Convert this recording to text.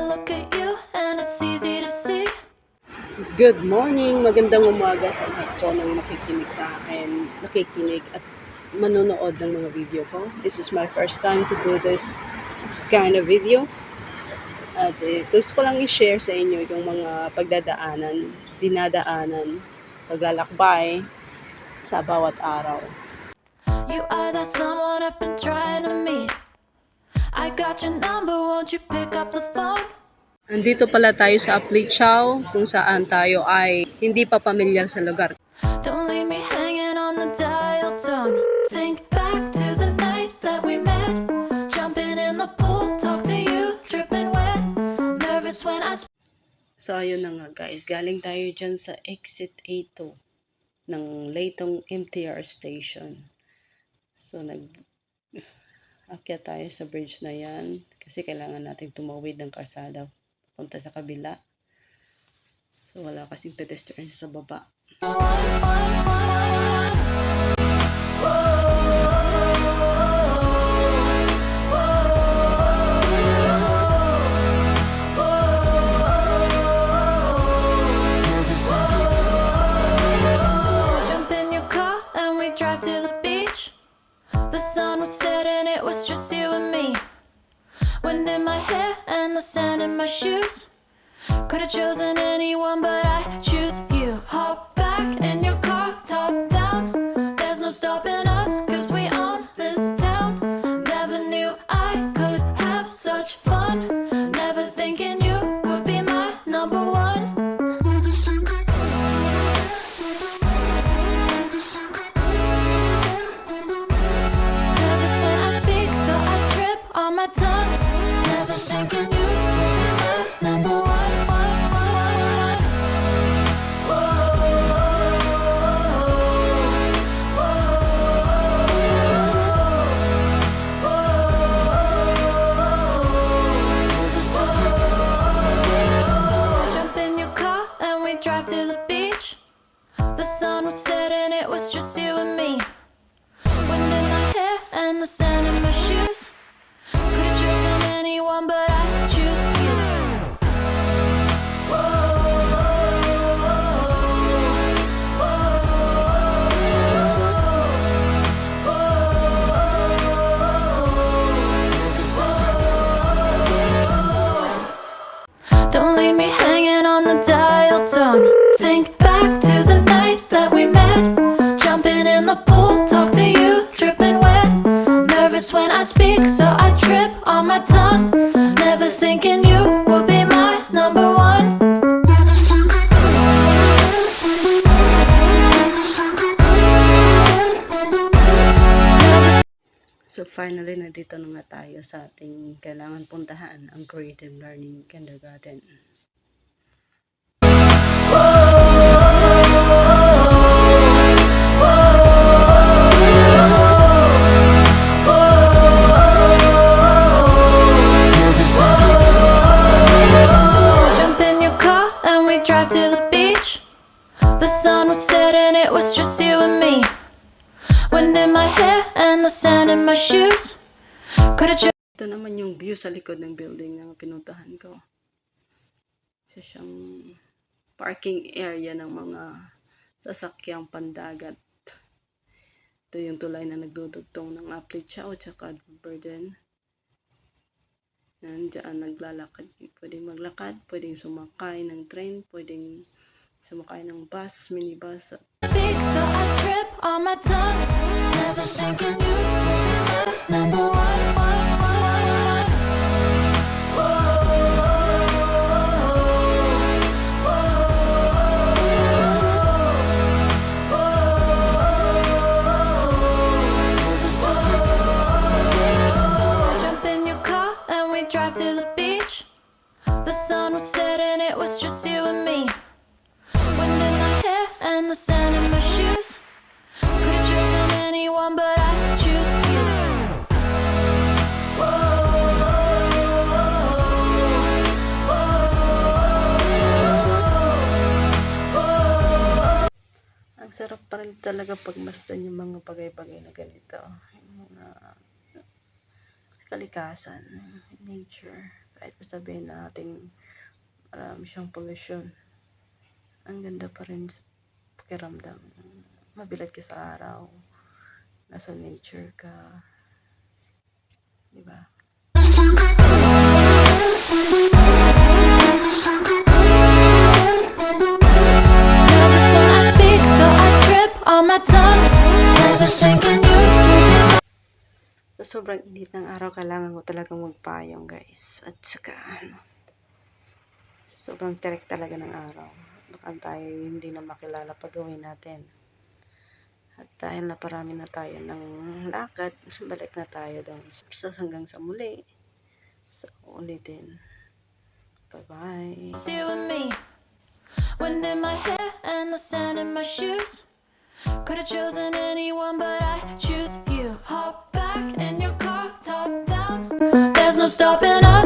look at you and it's easy to see. Good morning, magandang umaga sa lahat po ng makikinig sa akin, nakikinig at manonood ng mga video ko. This is my first time to do this kind of video. At gusto ko lang i-share sa inyo yung mga dinadaanan, paglalakbay sa bawat araw. You are that someone I've been trying to meet. I got your number, won't you pick up the phone? Nandito pala tayo sa Aplichao kung saan tayo ay hindi pa pamilyar sa lugar. Don't leave me hanging on the dial tone. Think back to the night that we met. Jumping in the pool, talk to you, dripping wet. Nervous when I So ayun na nga guys, galing tayo dyan sa exit A2 ng Laytong MTR station. So akyat tayo sa bridge na yan kasi kailangan natin tumawid ng kalsada punta sa kabila. So wala kasing pedestrian sa baba. jump in your car and we drive to the beach. The sun was setting, it was just you and me. Wind in my hair and the sand in my shoes. Could have chosen anyone, but I choose you. Hop back in your car, top down. There's no stopping us, cause we own this town. Never knew I could have such fun. Never thinking you would be my number one. Nervous when I speak, so I trip on my tongue. Never thinking you would be my number one. Jump in your car and we drive to the beach. The sun was setting, it was just you and me. Wind in my hair and the sand in my shoes. Could have chosen anyone, but I choose you. Don't leave me hanging on the dial tone. Think back to the night that we met. Jumping in the pool, talk to you, dripping wet. Nervous when I speak, so I trip on my tongue. Never thinking you would be my number one. So finally, nandito na nga tayo sa ating kailangan puntahan, ang Creative Learning Kindergarten. Jump in your car and we drive to the beach. The sun was setting, it was just you and me. Wind in my hair and the sand in my shoes. Could have Ito naman yung view sa likod ng building na pinuntahan ko. Isa siyang parking area ng mga sasakyang pandagat. Ito yung tulay na nagdudugtong ng Aplichao at Burden. Yan, dyan naglalakad. Pwedeng maglakad, pwedeng sumakay ng train, pwedeng sumakay ng bus, minibus. speak, so I trip on my tongue. Never thinking you would be my number one. Jump in your car and we drive to the beach. The sun was setting, it was just you and me. Wind in my hair and the sand in my shoes. Could have chosen anyone, but I choose you. Ang sarap pa rin talaga pagmasdan yung mga bagay-bagay na ganito. Yung mga kalikasan, nature. Kahit pa sabihin natin marami siyang pollution, ang ganda pa rin sa pakiramdam. Mabilad ka sa araw, nasa nature ka, di ba? Nervous when I speak, so I trip on my tongue. Never thinking you. Sa sobrang init ng araw, kailangan ko talagang magpayong guys. At saka, sobrang tirik talaga ng araw. Baka tayo hindi na makilala pag gawin natin. At dahil naparami na tayo ng lakad, balik na tayo doon. Hanggang sa muli. Sa ulitin. Bye-bye. It's you and me. Wind in my hair and the sand in my shoes. Could've chosen anyone, but I choose you. Hop back in your car, top down. There's no stopping us.